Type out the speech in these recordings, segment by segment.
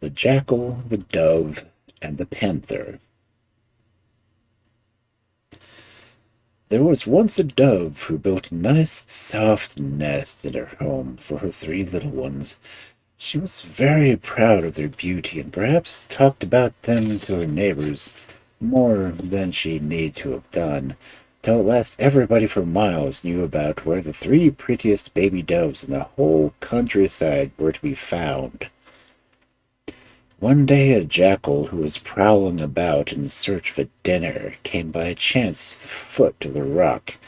The Jackal, the Dove, and the Panther. There was once a dove who built a nice, soft nest in her home for her three little ones. She was very proud of their beauty and perhaps talked about them to her neighbors more than she need to have done, till at last everybody for miles knew about where the three prettiest baby doves in the whole countryside were to be found. One day a jackal who was prowling about in search of a dinner came by chance to the foot of the rock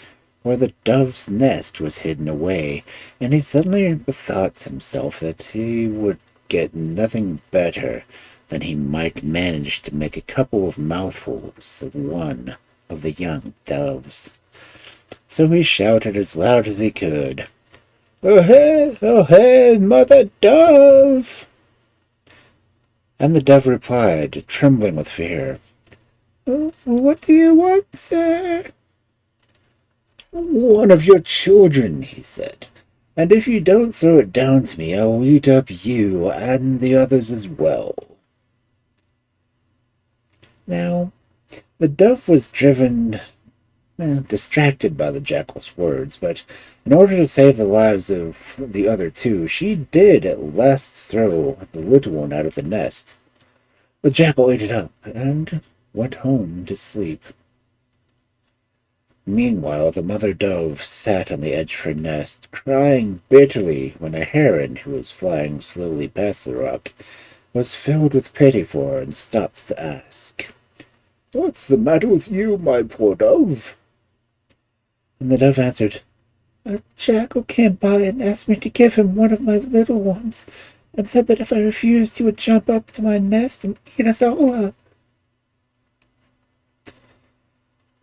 where the dove's nest was hidden away, and he suddenly bethought himself that he would get nothing better than he might manage to make a couple of mouthfuls of one of the young doves. So he shouted as loud as he could, oh hey, mother dove! And the dove replied, trembling with fear, what do you want, sir? One of your children, he said, and if you don't throw it down to me, I will eat up you and the others as well. Now, the dove was distracted by the jackal's words, but in order to save the lives of the other two, she did at last throw the little one out of the nest. The jackal ate it up and went home to sleep. Meanwhile, the mother dove sat on the edge of her nest, crying bitterly when a heron who was flying slowly past the rock was filled with pity for her and stopped to ask, "What's the matter with you, my poor dove?" And the dove answered, "A jackal came by and asked me to give him one of my little ones, and said that if I refused he would jump up to my nest and eat us all up."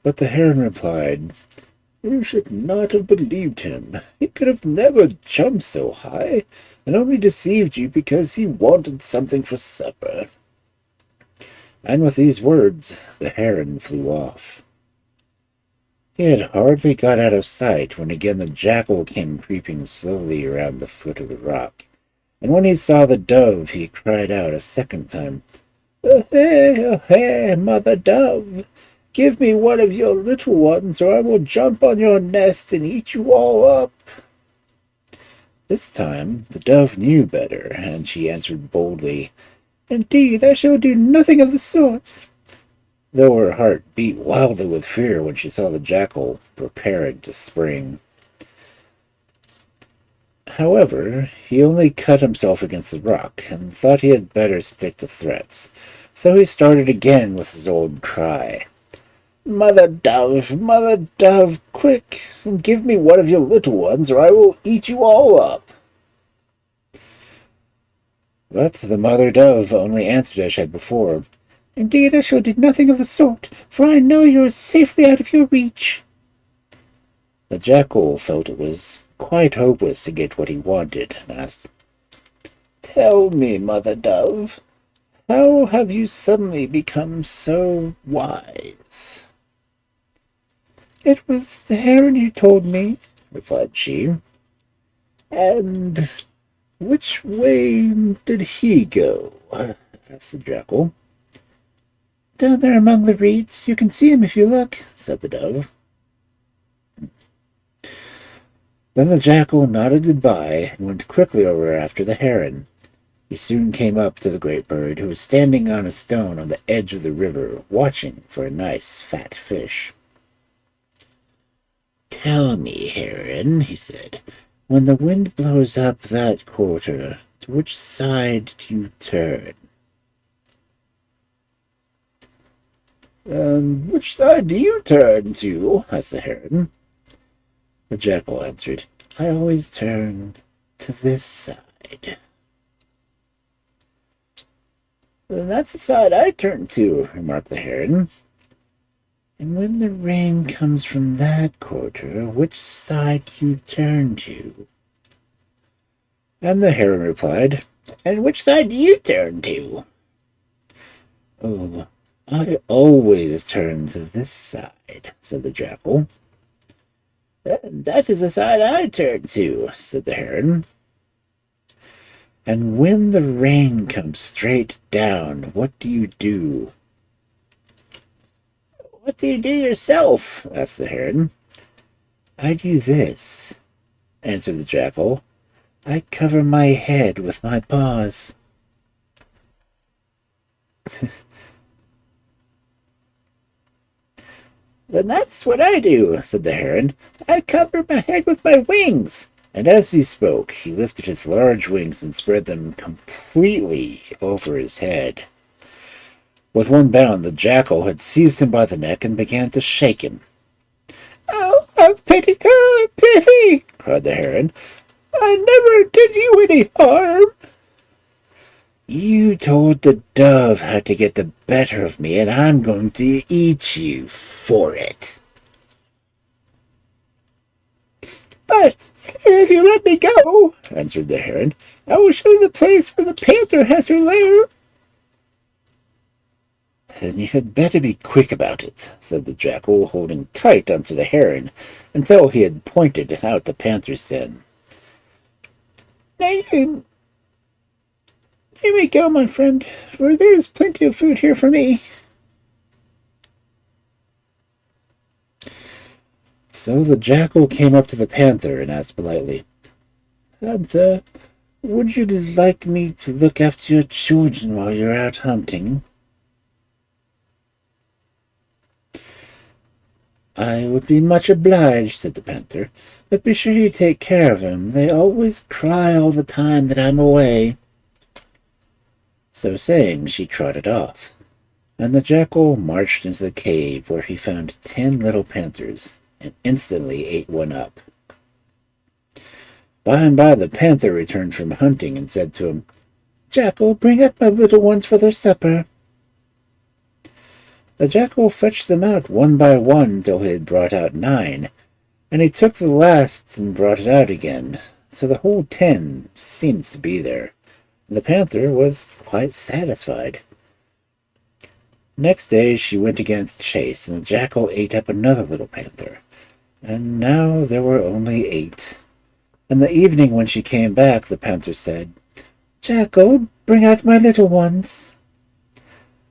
But the heron replied, "You should not have believed him. He could have never jumped so high, and only deceived you because he wanted something for supper." And with these words, the heron flew off. He had hardly got out of sight when again the jackal came creeping slowly around the foot of the rock, and when he saw the dove, he cried out a second time, oh hey, mother dove! Give me one of your little ones, or I will jump on your nest and eat you all up." This time the dove knew better, and she answered boldly, "Indeed, I shall do nothing of the sort," though her heart beat wildly with fear when she saw the jackal preparing to spring. However, he only cut himself against the rock, and thought he had better stick to threats, so he started again with his old cry, Mother Dove, quick, and give me one of your little ones, or I will eat you all up." But the mother dove only answered as she had before, "Indeed, I shall do nothing of the sort, for I know you are safely out of your reach." The jackal felt it was quite hopeless to get what he wanted, and asked, "Tell me, mother dove, how have you suddenly become so wise?" "It was the heron who told me," replied she. "And which way did he go?" asked the jackal. "Down there among the reeds. You can see him if you look," said the dove. Then the jackal nodded goodbye and went quickly over after the heron. He soon came up to the great bird, who was standing on a stone on the edge of the river, watching for a nice fat fish. "Tell me, heron," he said, "when the wind blows up that quarter, to which side do you turn?" "And which side do you turn to?" asked the heron. The jackal answered, "I always turn to this side." "Then that's the side I turn to," remarked the heron. "And when the rain comes from that quarter, which side do you turn to?" And the heron replied, "And which side do you turn to?" "Oh, I always turn to this side," said the jackal. "That is the side I turn to," said the heron. And when the rain comes straight down, what do you do? What do you do yourself? Asked the heron. I do this, answered the jackal. I cover my head with my paws. Then that's what I do, said the heron. I cover my head with my wings. And as he spoke, he lifted his large wings and spread them completely over his head. With one bound, the jackal had seized him by the neck and began to shake him. Oh, have pity, have pity, cried the heron. I never did you any harm. You told the dove how to get the better of me, and I'm going to eat you for it. But if you let me go, answered the heron, I will show you the place where the panther has her lair. Then you had better be quick about it, said the jackal, holding tight onto the heron until he had pointed out the panther's den. Now you may go, my friend, for there is plenty of food here for me. So the jackal came up to the panther and asked politely, Panther, would you like me to look after your children while you're out hunting? I would be much obliged, said the panther, but be sure you take care of them. They always cry all the time that I'm away. So saying, she trotted off, and the jackal marched into the cave where he found 10 little panthers, and instantly ate one up. By and by the panther returned from hunting and said to him, Jackal, bring up my little ones for their supper. The jackal fetched them out one by one till he had brought out 9, and he took the last and brought it out again, so the whole 10 seemed to be there. The panther was quite satisfied. Next day she went again to chase, and the jackal ate up another little panther, and now there were only 8. In the evening when she came back, the panther said, Jackal, bring out my little ones.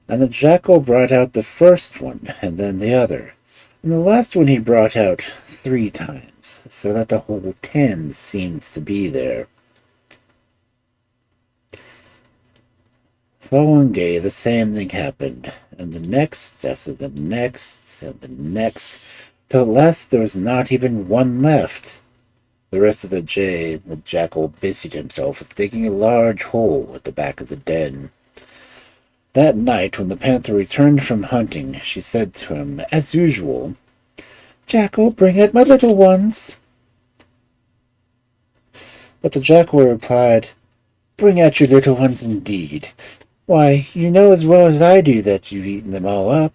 And the jackal brought out the first one, and then the other, and the last one he brought out 3 times, so that the whole 10 seemed to be there. Following day, the same thing happened, and the next after the next and the next, till at last there was not even one left. The rest of the day, the jackal busied himself with digging a large hole at the back of the den. That night, when the panther returned from hunting, she said to him, as usual, Jackal, bring out my little ones. But the jackal replied, Bring out your little ones indeed. Why, you know as well as I do that you've eaten them all up.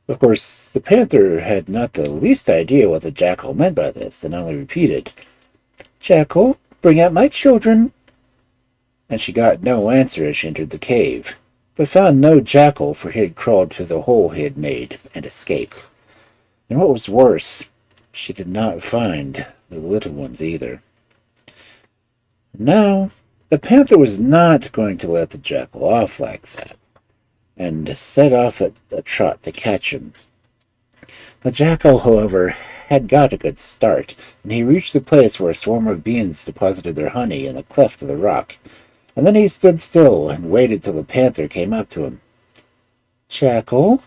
Of course, the panther had not the least idea what the jackal meant by this, and only repeated, Jackal, bring out my children. And she got no answer as she entered the cave, but found no jackal, for he had crawled through the hole he had made and escaped. And what was worse, she did not find the little ones either. Now, the panther was not going to let the jackal off like that, and set off at a trot to catch him. The jackal, however, had got a good start, and he reached the place where a swarm of bees deposited their honey in a cleft of the rock, and then he stood still and waited till the panther came up to him. Jackal,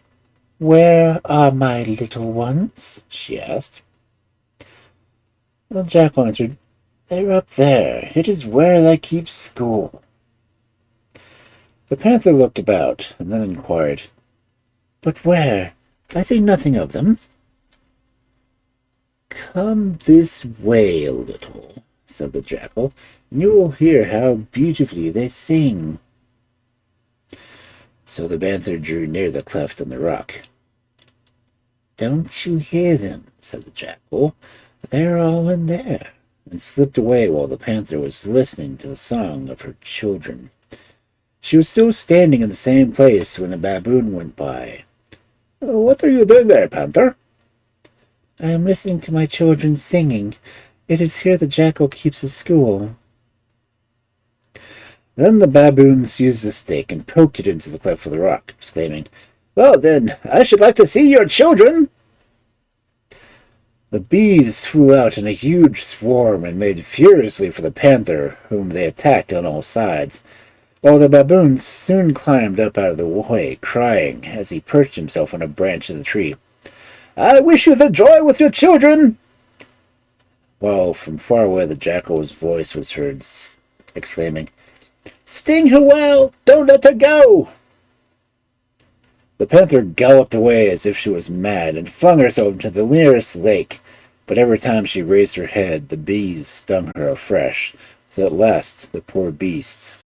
where are my little ones? She asked. The jackal answered, They're up there. It is where I keep school. The panther looked about, and then inquired, But where? I see nothing of them. Come this way a little, said the jackal, and you will hear how beautifully they sing. So the panther drew near the cleft in the rock. Don't you hear them? Said the jackal. They're all in there, and slipped away while the panther was listening to the song of her children. She was still standing in the same place when a baboon went by. What are you doing there, Panther? I am listening to my children singing. It is here the jackal keeps his school. Then the baboon seized a stake and poked it into the cleft of the rock, exclaiming, "Well, then, I should like to see your children!" The bees flew out in a huge swarm and made furiously for the panther, whom they attacked on all sides, while the baboon soon climbed up out of the way, crying, as he perched himself on a branch of the tree, "I wish you the joy with your children!" While from far away the jackal's voice was heard, exclaiming, "Sting her well! Don't let her go!" The panther galloped away as if she was mad and flung herself into the nearest lake, but every time she raised her head the bees stung her afresh, so at last the poor beast